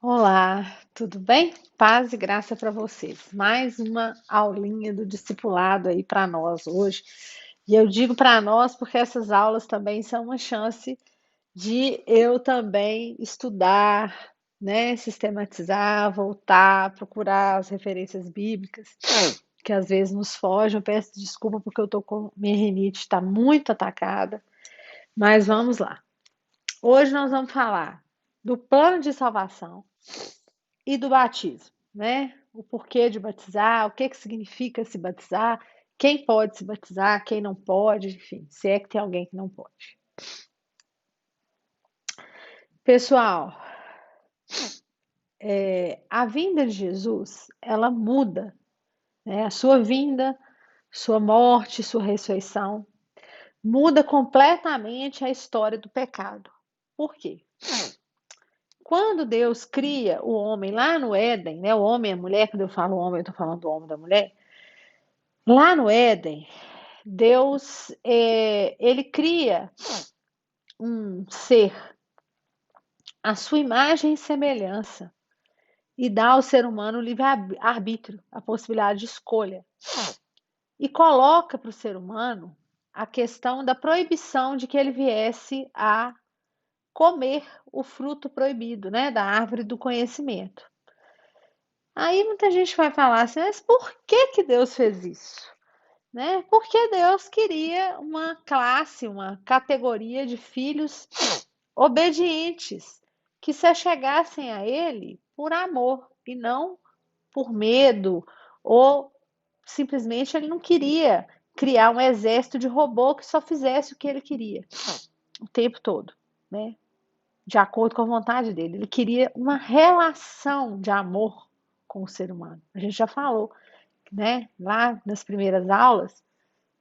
Olá, tudo bem? Paz e graça para vocês. Mais uma aulinha do discipulado aí para nós hoje. E eu digo para nós porque essas aulas também são uma chance de eu também estudar, né, sistematizar, voltar, procurar as referências bíblicas que às vezes nos fogem. Eu peço desculpa porque eu tô com minha rinite está muito atacada, mas vamos lá. Hoje nós vamos falar do plano de salvação e do batismo, né? O porquê de batizar, o que que significa se batizar, quem pode se batizar, quem não pode, enfim, se é que tem alguém que não pode. Pessoal, a vinda de Jesus, ela muda, né? A sua vinda, sua morte, sua ressurreição, muda completamente a história do pecado. Por quê? Quando Deus cria o homem lá no Éden, né? O homem e a mulher, quando eu falo homem, eu estou falando do homem e da mulher. Lá no Éden, Deus, ele cria um ser à sua imagem e semelhança e dá ao ser humano o livre-arbítrio, a possibilidade de escolha. E coloca para o ser humano a questão da proibição de que ele viesse a comer o fruto proibido, né, da árvore do conhecimento. Aí muita gente vai falar assim, mas por que que Deus fez isso? Né? Porque Deus queria uma classe, uma categoria de filhos obedientes, que se achegassem a Ele por amor e não por medo, ou simplesmente Ele não queria criar um exército de robô que só fizesse o que Ele queria o tempo todo, né? De acordo com a vontade dele. Ele queria uma relação de amor com o ser humano. A gente já falou, né? Lá nas primeiras aulas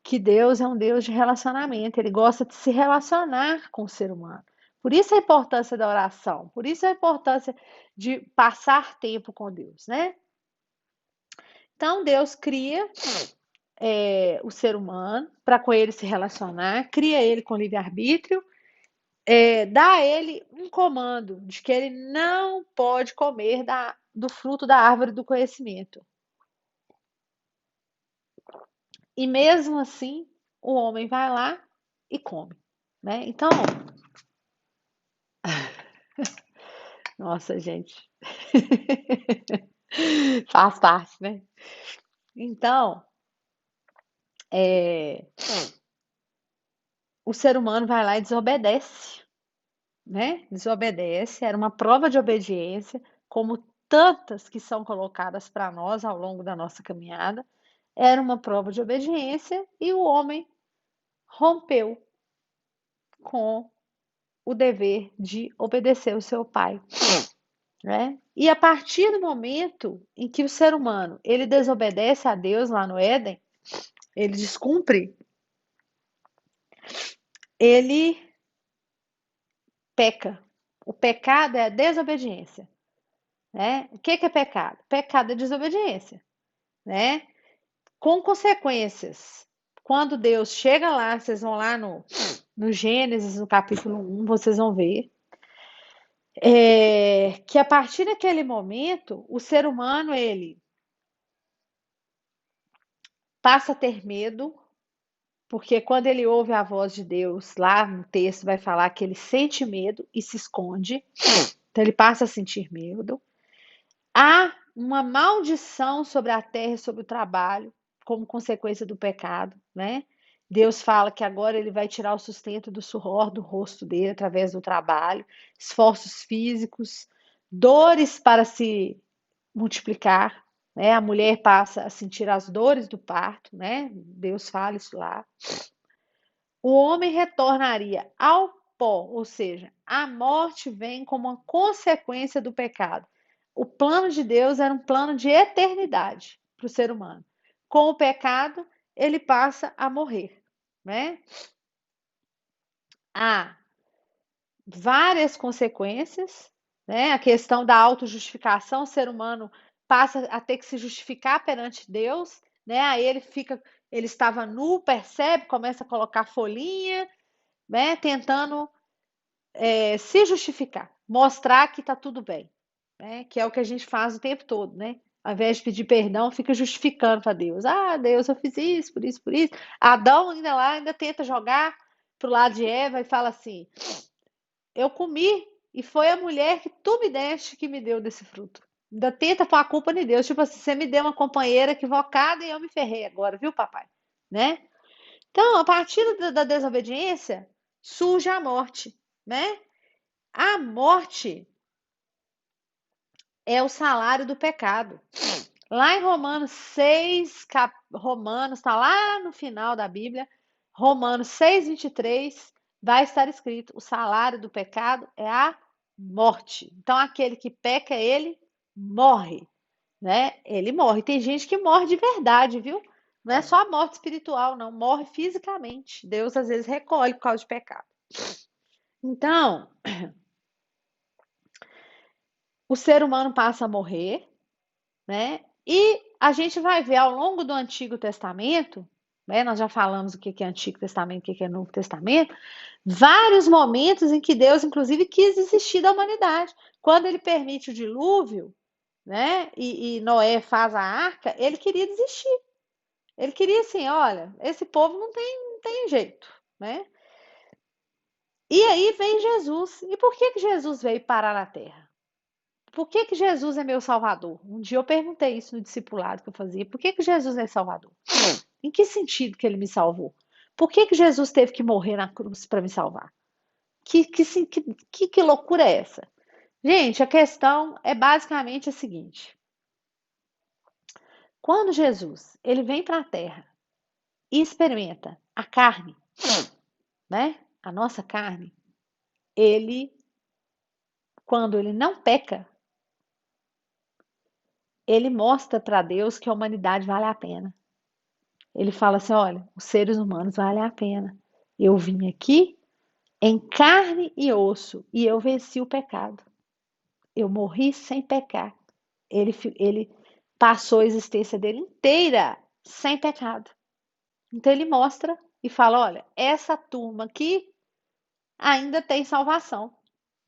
que Deus é um Deus de relacionamento, ele gosta de se relacionar com o ser humano. Por isso a importância da oração, por isso a importância de passar tempo com Deus, né? Então Deus cria o ser humano para com ele se relacionar, cria ele com livre-arbítrio, dá a ele um comando de que ele não pode comer do fruto da árvore do conhecimento. E mesmo assim, o homem vai lá e come. Né? Então, nossa, gente, faz parte, né? Então, é, o ser humano vai lá e desobedece, né? Desobedece, era uma prova de obediência, como tantas que são colocadas para nós ao longo da nossa caminhada, era uma prova de obediência e o homem rompeu com o dever de obedecer o seu pai, né? E a partir do momento em que o ser humano ele desobedece a Deus lá no Éden, ele descumpre, ele peca. O pecado é a desobediência, né? O que que é pecado? Pecado é desobediência, né? Com consequências. Quando Deus chega lá, vocês vão lá no Gênesis, no capítulo 1, vocês vão ver que a partir daquele momento, o ser humano, ele passa a ter medo, porque quando ele ouve a voz de Deus, lá no texto vai falar que ele sente medo e se esconde, então ele passa a sentir medo. Há uma maldição sobre a terra e sobre o trabalho, como consequência do pecado, né? Deus fala que agora ele vai tirar o sustento do suor do rosto dele através do trabalho, esforços físicos, dores para se multiplicar, né? A mulher passa a sentir as dores do parto, né? Deus fala isso lá. O homem retornaria ao pó, ou seja, a morte vem como uma consequência do pecado. O plano de Deus era um plano de eternidade para o ser humano. Com o pecado, ele passa a morrer, né? Há várias consequências, né? A questão da autojustificação, o ser humano passa a ter que se justificar perante Deus, né? Aí ele estava nu, percebe, começa a colocar folhinha, né? Tentando se justificar, mostrar que está tudo bem. né? Que é o que a gente faz o tempo todo, né? Ao invés de pedir perdão, fica justificando para Deus. Ah, Deus, eu fiz isso, por isso, por isso. Adão ainda lá, ainda tenta jogar pro lado de Eva e fala assim: eu comi e foi a mulher que tu me deste que me deu desse fruto. Ainda tenta pôr a culpa em Deus. Tipo assim, você me deu uma companheira equivocada e eu me ferrei agora, viu, papai? Né? Então, a partir da desobediência, surge a morte, né? A morte é o salário do pecado. Lá em Romanos 6, Romanos está lá no final da Bíblia, Romanos 6:23, vai estar escrito: o salário do pecado é a morte. Então, aquele que peca, ele morre, né? Ele morre. Tem gente que morre de verdade, viu? Não é só a morte espiritual, não. Morre fisicamente. Deus às vezes recolhe por causa de pecado. Então, o ser humano passa a morrer, né? E a gente vai ver ao longo do Antigo Testamento, né? Nós já falamos o que é Antigo Testamento, o que é Novo Testamento, vários momentos em que Deus, inclusive, quis desistir da humanidade. Quando ele permite o dilúvio, né? E Noé faz a arca, ele queria desistir. Ele queria assim, olha, esse povo não tem jeito, né? E aí vem Jesus. E por que Jesus veio parar na Terra? Por que Jesus é meu salvador? Um dia eu perguntei isso no discipulado que eu fazia. Por que Jesus é salvador? Em que sentido que ele me salvou? Por que Jesus teve que morrer na cruz para me salvar? Que loucura é essa? Gente, a questão é basicamente a seguinte. Quando Jesus ele vem para a Terra e experimenta a carne, né? A nossa carne, ele, quando ele não peca, ele mostra para Deus que a humanidade vale a pena. Ele fala assim: olha, os seres humanos valem a pena. Eu vim aqui em carne e osso e eu venci o pecado. Eu morri sem pecar. Ele passou a existência dele inteira sem pecado. Então ele mostra e fala: olha, essa turma aqui ainda tem salvação,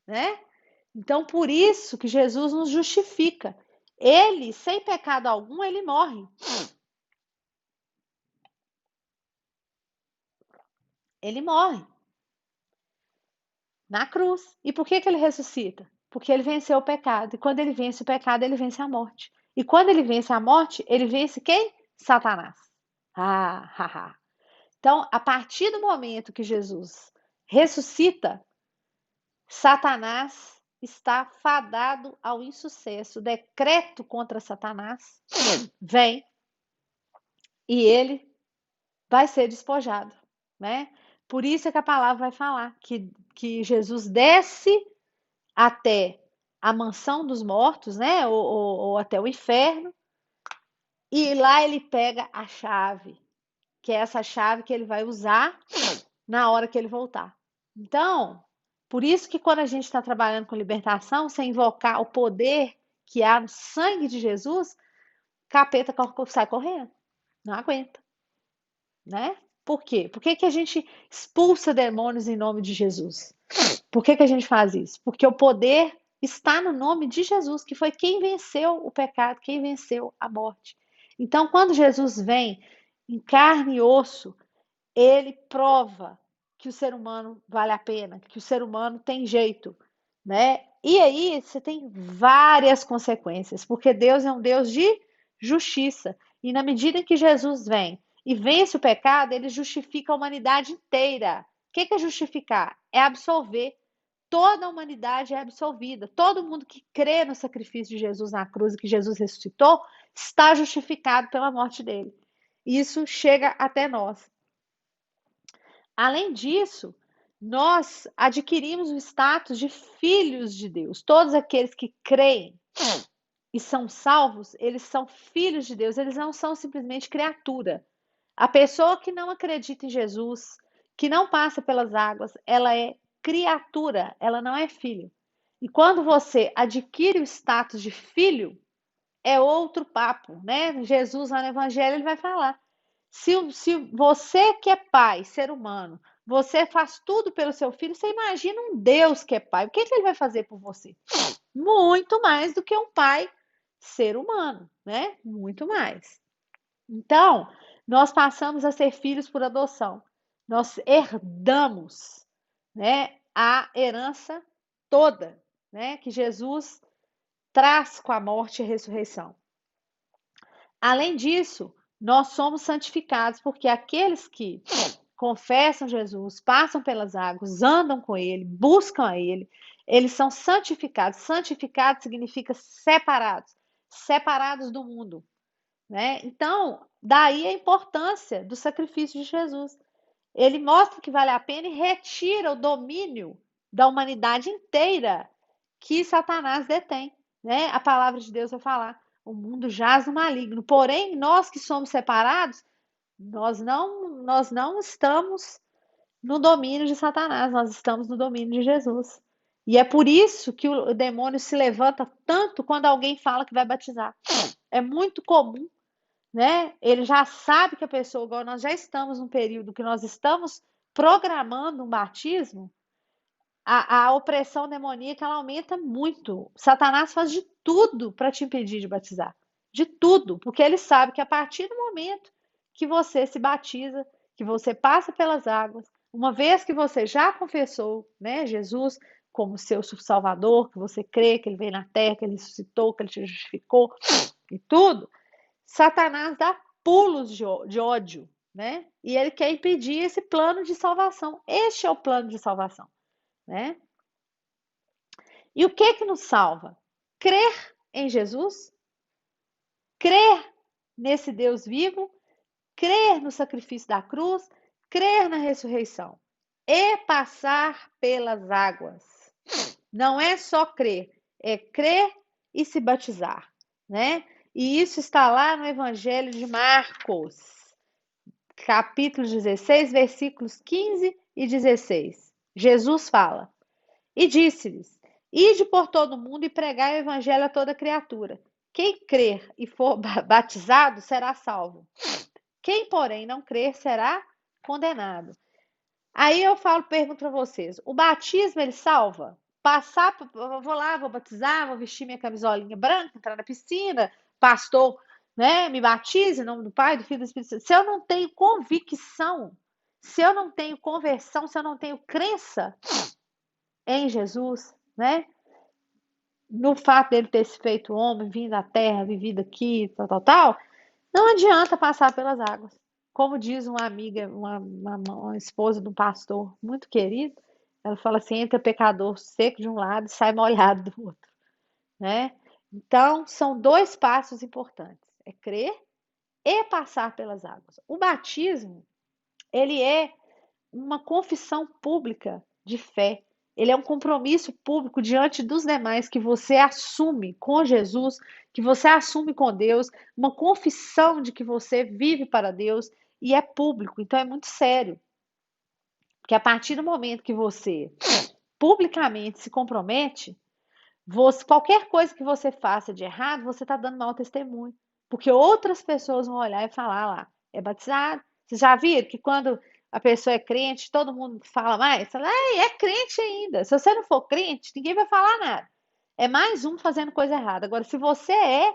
né? Então por isso que Jesus nos justifica. Ele, sem pecado algum, ele morre. Ele morre na cruz. E por que ele ressuscita? Porque ele venceu o pecado. E quando ele vence o pecado, ele vence a morte. E quando ele vence a morte, ele vence quem? Satanás. Ah, haha. Então, a partir do momento que Jesus ressuscita, Satanás está fadado ao insucesso. O decreto contra Satanás vem e ele vai ser despojado, né? Por isso é que a palavra vai falar que Jesus desce até a mansão dos mortos, né? Ou até o inferno, e lá ele pega a chave, que é essa chave que ele vai usar na hora que ele voltar. Então, por isso que quando a gente está trabalhando com libertação, sem invocar o poder que há no sangue de Jesus, capeta sai correndo, não aguenta, né? Por quê? Por que que a gente expulsa demônios em nome de Jesus? Por que que a gente faz isso? Porque o poder está no nome de Jesus, que foi quem venceu o pecado, quem venceu a morte. Então, quando Jesus vem em carne e osso, ele prova que o ser humano vale a pena, que o ser humano tem jeito, né? E aí você tem várias consequências, porque Deus é um Deus de justiça. E na medida em que Jesus vem e vence o pecado, ele justifica a humanidade inteira. O que é justificar? É absolver. Toda a humanidade é absolvida. Todo mundo que crê no sacrifício de Jesus na cruz e que Jesus ressuscitou está justificado pela morte dele. Isso chega até nós. Além disso, nós adquirimos o status de filhos de Deus. Todos aqueles que creem e são salvos, eles são filhos de Deus, eles não são simplesmente criatura. A pessoa que não acredita em Jesus, que não passa pelas águas, ela é criatura, ela não é filho. E quando você adquire o status de filho, é outro papo, né? Jesus lá no Evangelho ele vai falar. Se você que é pai, ser humano, você faz tudo pelo seu filho, você imagina um Deus que é pai. O que ele vai fazer por você? muito mais do que um pai ser humano, né? Muito mais. Então, nós passamos a ser filhos por adoção. Nós herdamos, né, a herança toda, né, que Jesus traz com a morte e a ressurreição. Além disso, nós somos santificados porque aqueles que confessam Jesus, passam pelas águas, andam com Ele, buscam a Ele, eles são santificados. Santificado significa separados, separados do mundo, né? Então, daí a importância do sacrifício de Jesus. Ele mostra que vale a pena e retira o domínio da humanidade inteira que Satanás detém, né? A palavra de Deus vai falar: o mundo jaz no maligno. Porém, nós que somos separados, nós não estamos no domínio de Satanás, nós estamos no domínio de Jesus. E é por isso que o demônio se levanta tanto quando alguém fala que vai batizar. É muito comum, né? Ele já sabe que a pessoa, igual nós já estamos num período que nós estamos programando um batismo, a opressão demoníaca ela aumenta muito. Satanás faz de tudo para te impedir de batizar. De tudo, porque ele sabe que a partir do momento que você se batiza, que você passa pelas águas, uma vez que você já confessou, né, Jesus como seu salvador, que você crê que ele veio na terra, que ele ressuscitou, que ele te justificou e tudo, Satanás dá pulos de ódio, né? E ele quer impedir esse plano de salvação. Este é o plano de salvação, né? E o que que nos salva? Crer em Jesus, crer nesse Deus vivo, crer no sacrifício da cruz, crer na ressurreição e passar pelas águas. Não é só crer, é crer e se batizar, né? E isso está lá no Evangelho de Marcos, capítulo 16, versículos 15 e 16. Jesus fala: E disse-lhes: Ide por todo o mundo e pregai o evangelho a toda criatura. Quem crer e for batizado será salvo. Quem, porém, não crer será condenado. Aí eu pergunto para vocês: o batismo ele salva? Passar, eu vou lá, vou batizar, vou vestir minha camisolinha branca, entrar na piscina, pastor, né, me batize em nome do Pai, do Filho e do Espírito Santo. Se eu não tenho convicção, se eu não tenho conversão, se eu não tenho crença em Jesus, né? No fato dele ter se feito homem, vindo da terra, vivido aqui, tal, tal, tal, não adianta passar pelas águas. Como diz uma amiga, uma esposa de um pastor muito querido, ela fala assim: entra pecador seco de um lado e sai molhado do outro, né? Então, são dois passos importantes: é crer e passar pelas águas. O batismo, ele é uma confissão pública de fé. Ele é um compromisso público diante dos demais que você assume com Jesus, que você assume com Deus, uma confissão de que você vive para Deus e é público, então é muito sério. Porque a partir do momento que você publicamente se compromete, qualquer coisa que você faça de errado, você está dando mau testemunho. Porque outras pessoas vão olhar e falar lá, é batizado. Vocês já viram que quando a pessoa é crente, todo mundo fala mais? Fala, é crente ainda. Se você não for crente, ninguém vai falar nada. É mais um fazendo coisa errada. Agora, se você é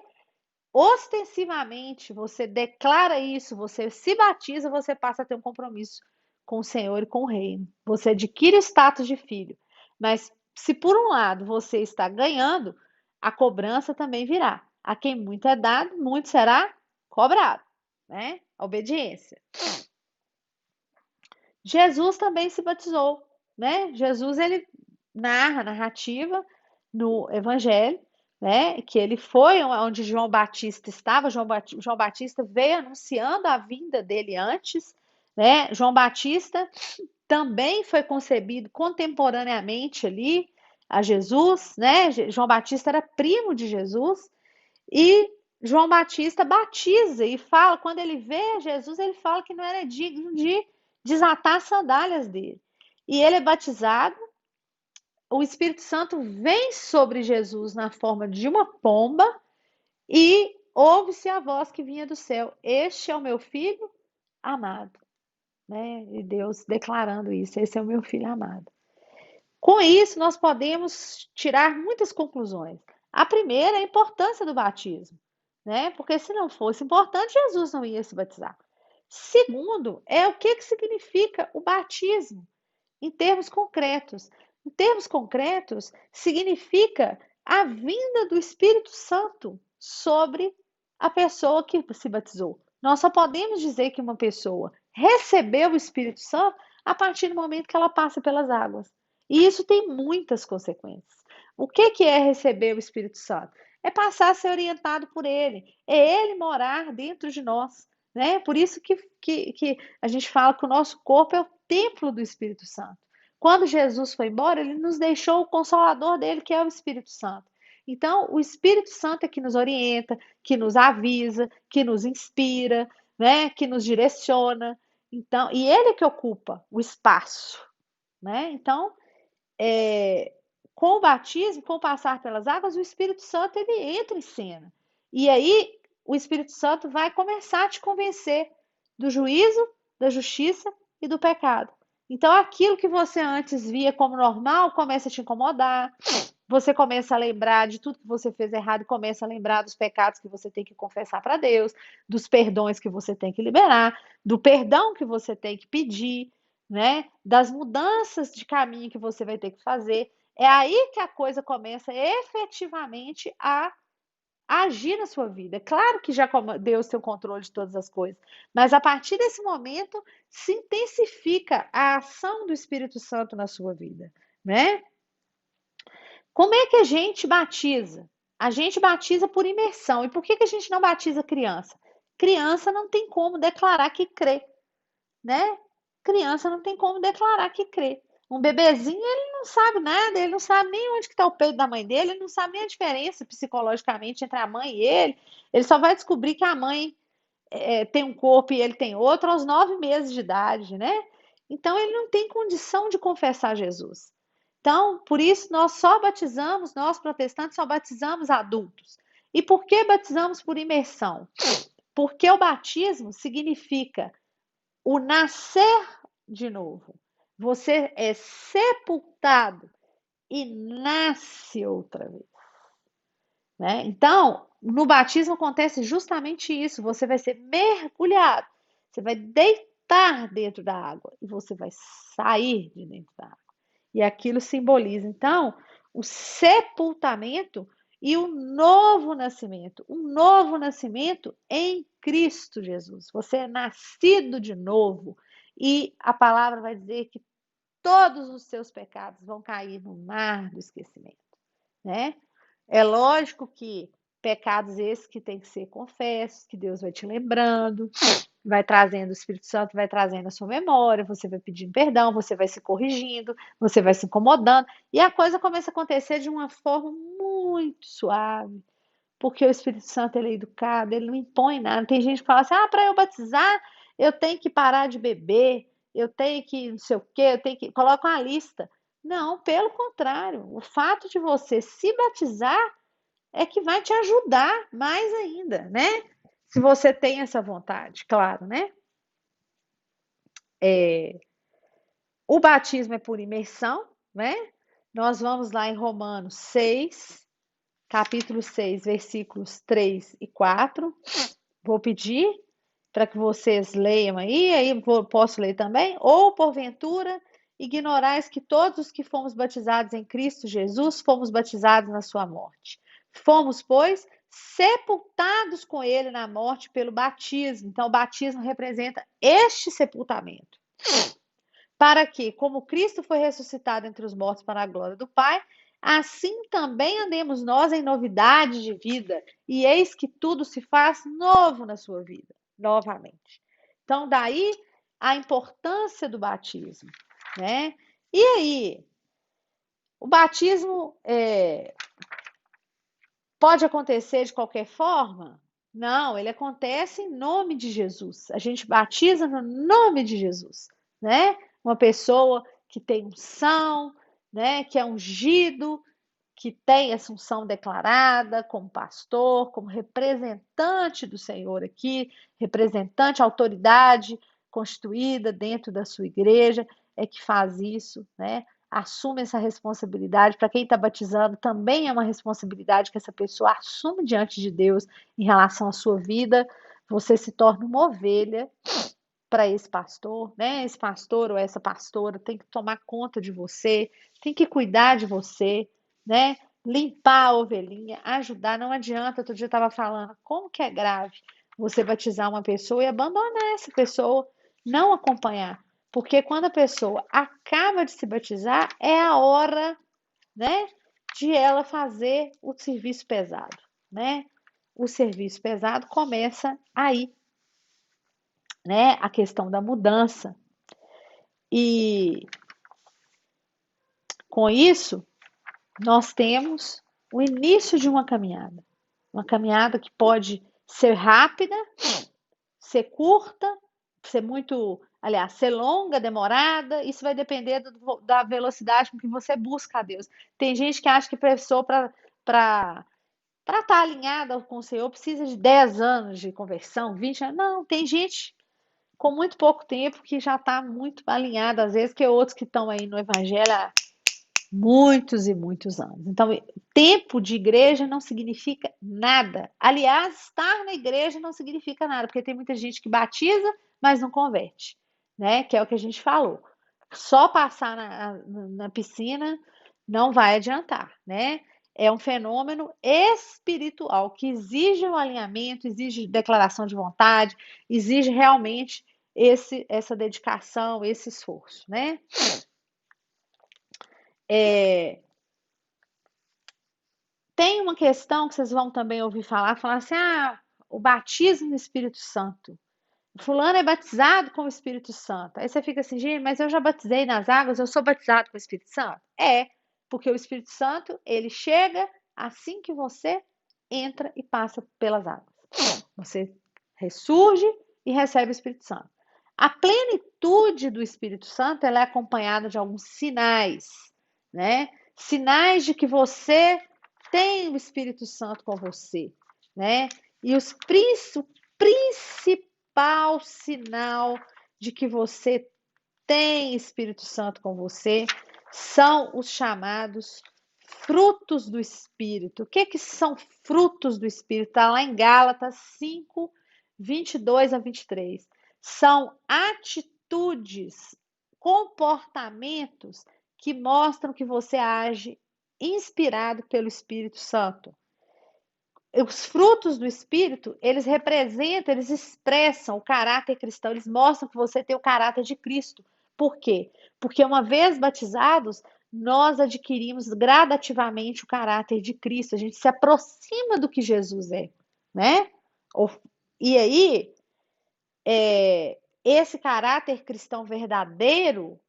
ostensivamente, você declara isso, você se batiza, você passa a ter um compromisso com o Senhor e com o reino. Você adquire o status de filho. Mas se por um lado você está ganhando, a cobrança também virá. A quem muito é dado, muito será cobrado, né? A obediência. Jesus também se batizou, né? Jesus ele narra a narrativa no Evangelho, né? Que ele foi onde João Batista estava. João Batista veio anunciando a vinda dele antes, né? João Batista também foi concebido contemporaneamente ali a Jesus, né? João Batista era primo de Jesus e João Batista batiza e fala, quando ele vê Jesus, ele fala que não era digno de desatar as sandálias dele. E ele é batizado, o Espírito Santo vem sobre Jesus na forma de uma pomba e ouve-se a voz que vinha do céu: Este é o meu filho amado, né? E Deus declarando isso: Esse é o meu filho amado. Com isso, nós podemos tirar muitas conclusões. A primeira é a importância do batismo, né? Porque se não fosse importante, Jesus não ia se batizar. Segundo, é o que significa o batismo em termos concretos. Em termos concretos, significa a vinda do Espírito Santo sobre a pessoa que se batizou. Nós só podemos dizer que uma pessoa recebeu o Espírito Santo a partir do momento que ela passa pelas águas. E isso tem muitas consequências. O que é receber o Espírito Santo? É passar a ser orientado por ele, é ele morar dentro de nós. Né? Por isso que a gente fala que o nosso corpo é o templo do Espírito Santo. Quando Jesus foi embora, ele nos deixou o consolador dele, que é o Espírito Santo. Então, o Espírito Santo é que nos orienta, que nos avisa, que nos inspira, né? Que nos direciona. Então, e ele é que ocupa o espaço, né? Então, com o batismo, com o passar pelas águas, o Espírito Santo ele entra em cena. E aí o Espírito Santo vai começar a te convencer do juízo, da justiça e do pecado. Então aquilo que você antes via como normal começa a te incomodar. Você começa a lembrar de tudo que você fez errado e começa a lembrar dos pecados que você tem que confessar para Deus, dos perdões que você tem que liberar, do perdão que você tem que pedir, né? Das mudanças de caminho que você vai ter que fazer. É aí que a coisa começa efetivamente a agir na sua vida. É claro que já Deus tem o controle de todas as coisas, mas a partir desse momento se intensifica a ação do Espírito Santo na sua vida, né? Como é que a gente batiza? A gente batiza por imersão. E por que a gente não batiza criança? Criança não tem como declarar que crê, né? Criança não tem como declarar que crê. Um bebezinho, ele não sabe nada, ele não sabe nem onde está o peito da mãe dele, ele não sabe nem a diferença psicologicamente entre a mãe e ele. Ele só vai descobrir que a mãe tem um corpo e ele tem outro aos 9 meses de idade, né? Então ele não tem condição de confessar Jesus. Então, por isso nós só batizamos, nós protestantes só batizamos adultos. E por que batizamos por imersão? Porque o batismo significa o nascer de novo. Você é sepultado e nasce outra vez. Né? Então, no batismo acontece justamente isso. Você vai ser mergulhado, você vai deitar dentro da água e você vai sair de dentro da água. E aquilo simboliza, então, o sepultamento e o novo nascimento em Cristo Jesus. Você é nascido de novo e a palavra vai dizer que todos os seus pecados vão cair no mar do esquecimento, né? É lógico que pecados esses que têm que ser confessos, que Deus vai te lembrando, vai trazendo, o Espírito Santo vai trazendo a sua memória, você vai pedindo perdão, você vai se corrigindo, você vai se incomodando, e a coisa começa a acontecer de uma forma muito suave, porque o Espírito Santo ele é educado, ele não impõe nada. Tem gente que fala assim: para eu batizar, eu tenho que parar de beber, eu tenho que não sei o quê, eu tenho que. Coloca uma lista. Não, pelo contrário, o fato de você se batizar é que vai te ajudar mais ainda, né? Se você tem essa vontade, claro, né? O batismo é por imersão, né? Nós vamos lá em Romanos 6, capítulo 6, versículos 3 e 4. Vou pedir para que vocês leiam aí posso ler também. Ou, porventura, ignorais que todos os que fomos batizados em Cristo Jesus fomos batizados na sua morte. Fomos, pois, sepultados com ele na morte pelo batismo. Então, o batismo representa este sepultamento. Para que, como Cristo foi ressuscitado entre os mortos para a glória do Pai, assim também andemos nós em novidade de vida. E eis que tudo se faz novo na sua vida, novamente. Então, daí a importância do batismo, né? E aí, o batismo pode acontecer de qualquer forma? Não, ele acontece em nome de Jesus. A gente batiza no nome de Jesus, né? Uma pessoa que tem unção, né? Que é ungido, que tem essa unção declarada como pastor, como representante do Senhor aqui, representante, autoridade constituída dentro da sua igreja, é que faz isso, né? assume essa responsabilidade. Para quem está batizando, também é uma responsabilidade que essa pessoa assume diante de Deus em relação à sua vida. Você se torna uma ovelha para esse pastor, né? Esse pastor ou essa pastora tem que tomar conta de você, tem que cuidar de você, né? Limpar a ovelhinha, ajudar. Não adianta, outro dia eu estava falando, como que é grave você batizar uma pessoa e abandonar essa pessoa, não acompanhar. Porque quando a pessoa acaba de se batizar, é a hora, né, de ela fazer o serviço pesado, né? O serviço pesado começa aí, né? A questão da mudança. E com isso, nós temos o início de uma caminhada que pode ser rápida, ser curta, ser muito, aliás, ser longa, demorada, isso vai depender da velocidade com que você busca a Deus. Tem gente que acha que pessoa para estar alinhada com o Senhor precisa de 10 anos de conversão, 20 anos. Não, tem gente com muito pouco tempo que já está muito alinhada, às vezes, que outros que estão aí no Evangelho há muitos e muitos anos. Então, tempo de igreja não significa nada. Aliás, estar na igreja não significa nada, porque tem muita gente que batiza, mas não converte, né? Que é o que a gente falou. Só passar na piscina não vai adiantar, né? É um fenômeno espiritual que exige um alinhamento, exige declaração de vontade, exige realmente essa dedicação, esse esforço, né? Tem uma questão que vocês vão também ouvir falar assim, o batismo no Espírito Santo. Fulano é batizado com o Espírito Santo. Aí você fica assim, gente, mas eu já batizei nas águas, eu sou batizado com o Espírito Santo? É, porque o Espírito Santo, ele chega assim que você entra e passa pelas águas. Você ressurge e recebe o Espírito Santo. A plenitude do Espírito Santo, ela é acompanhada de alguns sinais, né? Sinais de que você tem o Espírito Santo com você, né? E o principal sinal de que você tem Espírito Santo com você são os chamados frutos do Espírito. O que que são frutos do Espírito? Está lá em Gálatas 5, 22 a 23. São atitudes, comportamentos que mostram que você age inspirado pelo Espírito Santo. Os frutos do Espírito, eles representam, eles expressam o caráter cristão, eles mostram que você tem o caráter de Cristo. Por quê? Porque uma vez batizados, nós adquirimos gradativamente o caráter de Cristo, a gente se aproxima do que Jesus é, né? E aí, esse caráter cristão verdadeiro,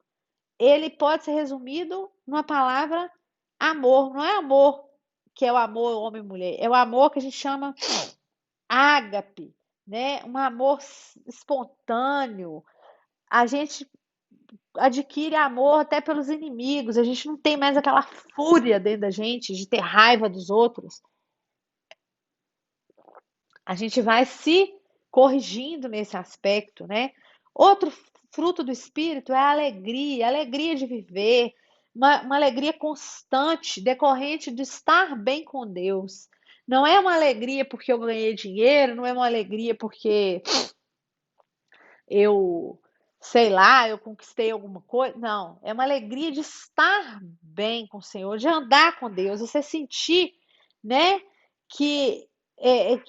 ele pode ser resumido numa palavra amor. Não é amor que é o amor homem e mulher, é o amor que a gente chama ágape, né? Um amor espontâneo. A gente adquire amor até pelos inimigos. A gente não tem mais aquela fúria dentro da gente de ter raiva dos outros. A gente vai se corrigindo nesse aspecto, né? Outro fruto do Espírito é a alegria de viver, uma alegria constante, decorrente de estar bem com Deus. Não é uma alegria porque eu ganhei dinheiro, não é uma alegria porque eu, sei lá, eu conquistei alguma coisa. Não, é uma alegria de estar bem com o Senhor, de andar com Deus, você sentir, né, que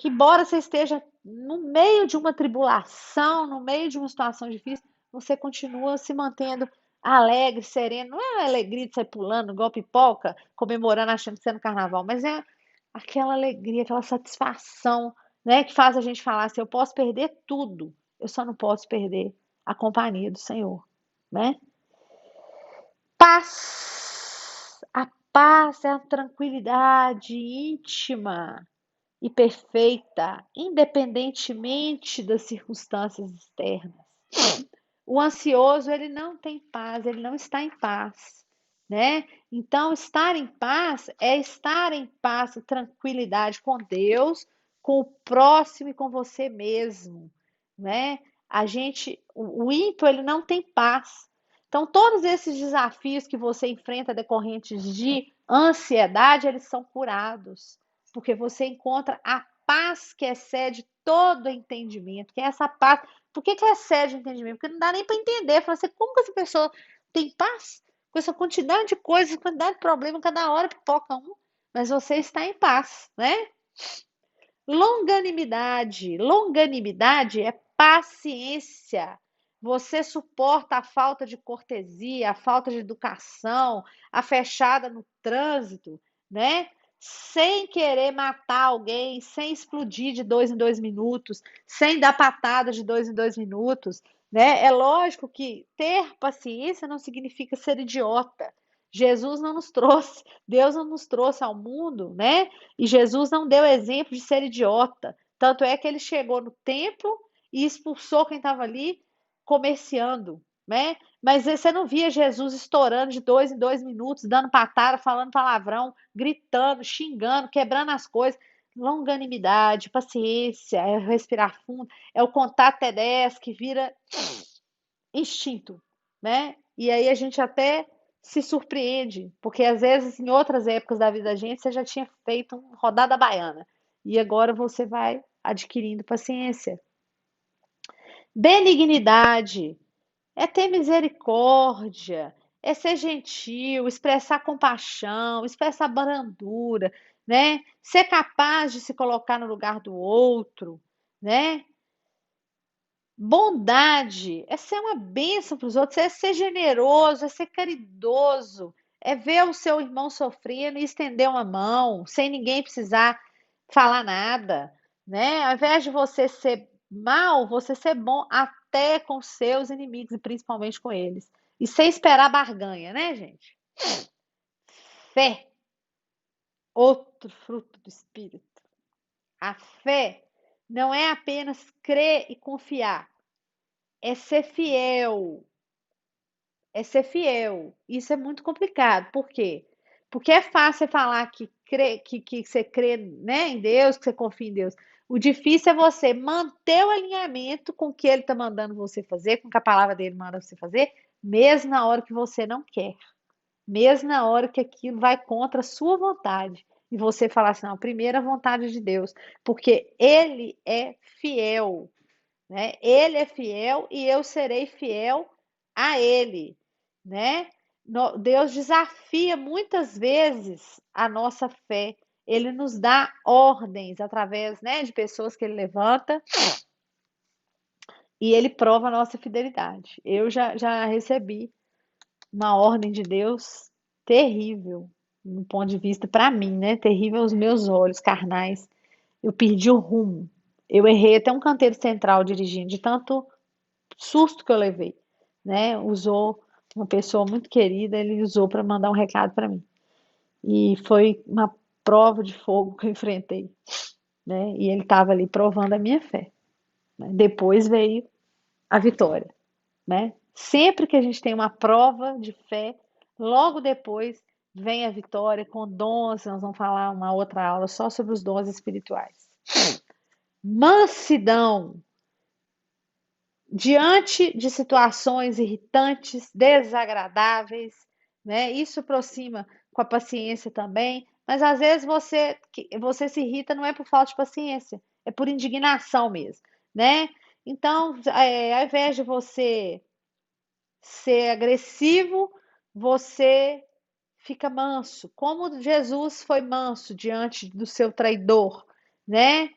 embora você esteja no meio de uma tribulação, no meio de uma situação difícil, você continua se mantendo alegre, sereno. Não é a alegria de sair pulando igual pipoca, comemorando, achando que você é no carnaval, mas é aquela alegria, aquela satisfação, né, que faz a gente falar assim, eu posso perder tudo, eu só não posso perder a companhia do Senhor, né? Paz. A paz é a tranquilidade íntima e perfeita, independentemente das circunstâncias externas. O ansioso, ele não tem paz, ele não está em paz, né? Então, estar em paz é estar em paz, tranquilidade com Deus, com o próximo e com você mesmo, né? O ímpio, ele não tem paz. Então, todos esses desafios que você enfrenta decorrentes de ansiedade, eles são curados, porque você encontra a paz que excede todo entendimento, que é essa paz. Por que excede o entendimento? Porque não dá nem para entender. Fala assim, como que essa pessoa tem paz com essa quantidade de coisas, quantidade de problemas, cada hora pipoca um, mas você está em paz, né? Longanimidade. Longanimidade é paciência. Você suporta a falta de cortesia, a falta de educação, a fechada no trânsito, né? Sem querer matar alguém, sem explodir de 2 em 2 minutos, sem dar patada de 2 em 2 minutos, né? É lógico que ter paciência não significa ser idiota. Jesus não nos trouxe, Deus não nos trouxe ao mundo, né? E Jesus não deu exemplo de ser idiota. Tanto é que ele chegou no templo e expulsou quem estava ali comerciando, né? Mas você não via Jesus estourando de 2 em 2 minutos, dando patada, falando palavrão, gritando, xingando, quebrando as coisas. Longanimidade, paciência, é respirar fundo, é o contato T10 que vira instinto, né? E aí a gente até se surpreende, porque às vezes em outras épocas da vida da gente você já tinha feito uma rodada baiana e agora você vai adquirindo paciência. Benignidade é ter misericórdia, é ser gentil, expressar compaixão, expressar brandura, né? Ser capaz de se colocar no lugar do outro, né? Bondade é ser uma bênção para os outros, é ser generoso, é ser caridoso, é ver o seu irmão sofrendo e estender uma mão, sem ninguém precisar falar nada, né? Ao invés de você ser mal, você ser bom até com seus inimigos e principalmente com eles. E sem esperar barganha, né, gente? Fé, outro fruto do Espírito. A fé não é apenas crer e confiar, é ser fiel. É ser fiel. Isso é muito complicado. Por quê? Porque é fácil você falar que você crê, né, em Deus, que você confia em Deus. O difícil é você manter o alinhamento com o que ele está mandando você fazer, com o que a palavra dele manda você fazer, mesmo na hora que você não quer. Mesmo na hora que aquilo vai contra a sua vontade. E você falar assim, não, primeiro a vontade de Deus. Porque ele é fiel, né? Ele é fiel e eu serei fiel a ele, né? Deus desafia muitas vezes a nossa fé. Ele nos dá ordens através, né, de pessoas que ele levanta e ele prova a nossa fidelidade. Eu já recebi uma ordem de Deus terrível, no ponto de vista, para mim, né? Terrível aos meus olhos carnais. Eu perdi o rumo. Eu errei até um canteiro central dirigindo, de tanto susto que eu levei, né? Usou uma pessoa muito querida, ele usou para mandar um recado para mim. E foi uma prova de fogo que eu enfrentei, né? E ele estava ali provando a minha fé, né? Depois veio a vitória, né? Sempre que a gente tem uma prova de fé, logo depois vem a vitória com dons. Nós vamos falar uma outra aula só sobre os dons espirituais. Mansidão. Diante de situações irritantes, desagradáveis, né? Isso aproxima com a paciência também, mas às vezes você se irrita não é por falta de paciência, é por indignação mesmo, né? Então, ao invés de você ser agressivo, você fica manso, como Jesus foi manso diante do seu traidor, né?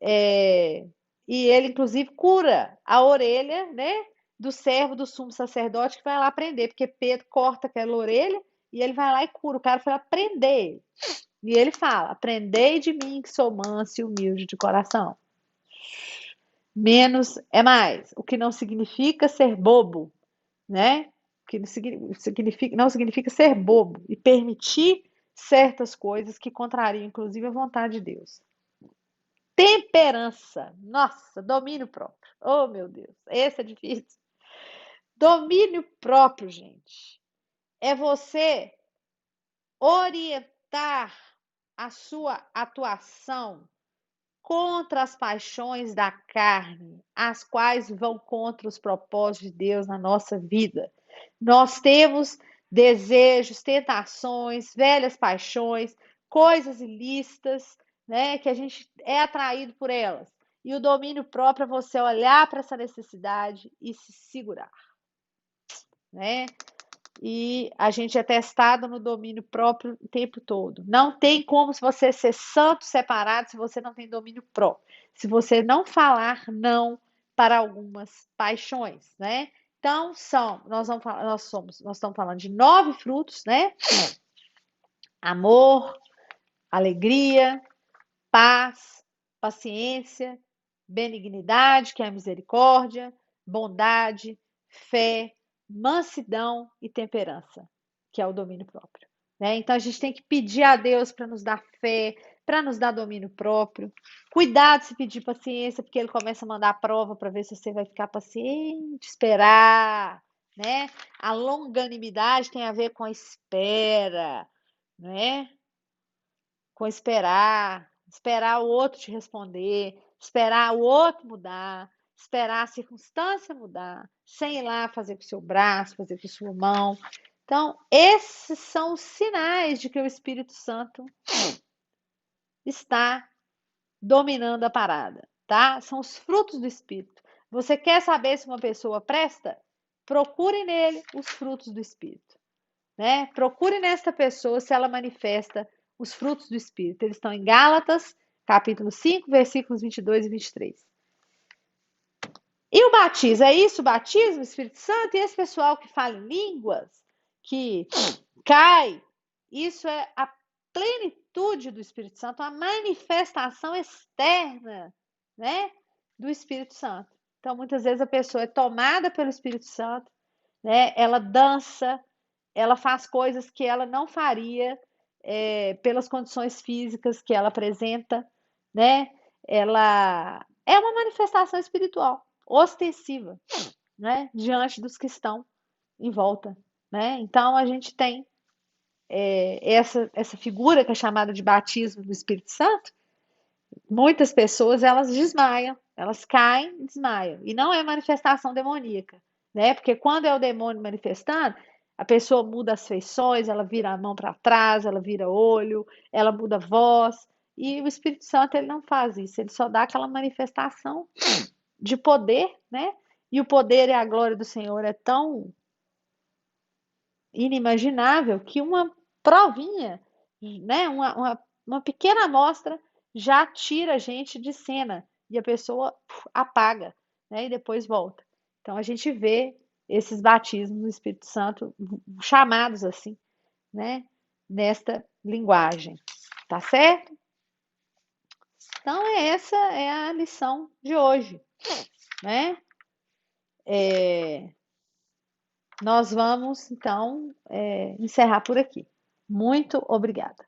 É, e ele, inclusive, cura a orelha, né, do servo do sumo sacerdote que vai lá prender, porque Pedro corta aquela orelha e ele vai lá e cura. O cara foi lá prender ele. E ele fala: aprendei de mim que sou manso e humilde de coração. Menos é mais, o que não significa ser bobo, né? O que não significa ser bobo e permitir certas coisas que contrariam, inclusive, a vontade de Deus. Temperança. Nossa, domínio próprio. Oh, meu Deus, esse é difícil. Domínio próprio, gente, é você orientar a sua atuação contra as paixões da carne, as quais vão contra os propósitos de Deus na nossa vida. Nós temos desejos, tentações, velhas paixões, coisas ilícitas, né, que a gente é atraído por elas. E o domínio próprio é você olhar para essa necessidade e se segurar, né? E a gente é testado no domínio próprio o tempo todo. Não tem como você ser santo separado se você não tem domínio próprio. Se você não falar não para algumas paixões, né? Então, nós estamos falando de 9 frutos, né? Amor, alegria, paz, paciência, benignidade, que é a misericórdia, bondade, fé, mansidão e temperança, que é o domínio próprio. Né? Então a gente tem que pedir a Deus para nos dar fé, para nos dar domínio próprio. Cuidado se pedir paciência, porque ele começa a mandar a prova para ver se você vai ficar paciente, esperar. Né? A longanimidade tem a ver com a espera, né? Com esperar o outro te responder, esperar o outro mudar, esperar a circunstância mudar, sem ir lá fazer com o seu braço, fazer com a sua mão. Então, esses são os sinais de que o Espírito Santo está dominando a parada, tá? São os frutos do Espírito. Você quer saber se uma pessoa presta? Procure nele os frutos do Espírito, né? Procure nesta pessoa se ela manifesta os frutos do Espírito. Eles estão em Gálatas, capítulo 5, versículos 22 e 23. E o batismo, é isso? O batismo, o Espírito Santo, e esse pessoal que fala em línguas, que cai, isso é a plenitude do Espírito Santo, a manifestação externa, né, do Espírito Santo. Então, muitas vezes a pessoa é tomada pelo Espírito Santo, né, ela dança, ela faz coisas que ela não faria pelas condições físicas que ela apresenta, né? Ela é uma manifestação espiritual, ostensiva, né? Diante dos que estão em volta, né? Então a gente tem essa figura que é chamada de batismo do Espírito Santo. Muitas pessoas elas desmaiam, elas caem e desmaiam. E não é manifestação demoníaca, né? Porque quando é o demônio manifestando, a pessoa muda as feições, ela vira a mão para trás, ela vira olho, ela muda a voz. E o Espírito Santo ele não faz isso, ele só dá aquela manifestação de poder, né? E o poder e a glória do Senhor é tão inimaginável que uma provinha, né? Uma pequena amostra já tira a gente de cena e a pessoa apaga, né? E depois volta. Então a gente vê esses batismos no Espírito Santo chamados assim, né? Nesta linguagem, tá certo? Então essa é a lição de hoje, né? Nós vamos então encerrar por aqui. Muito obrigada.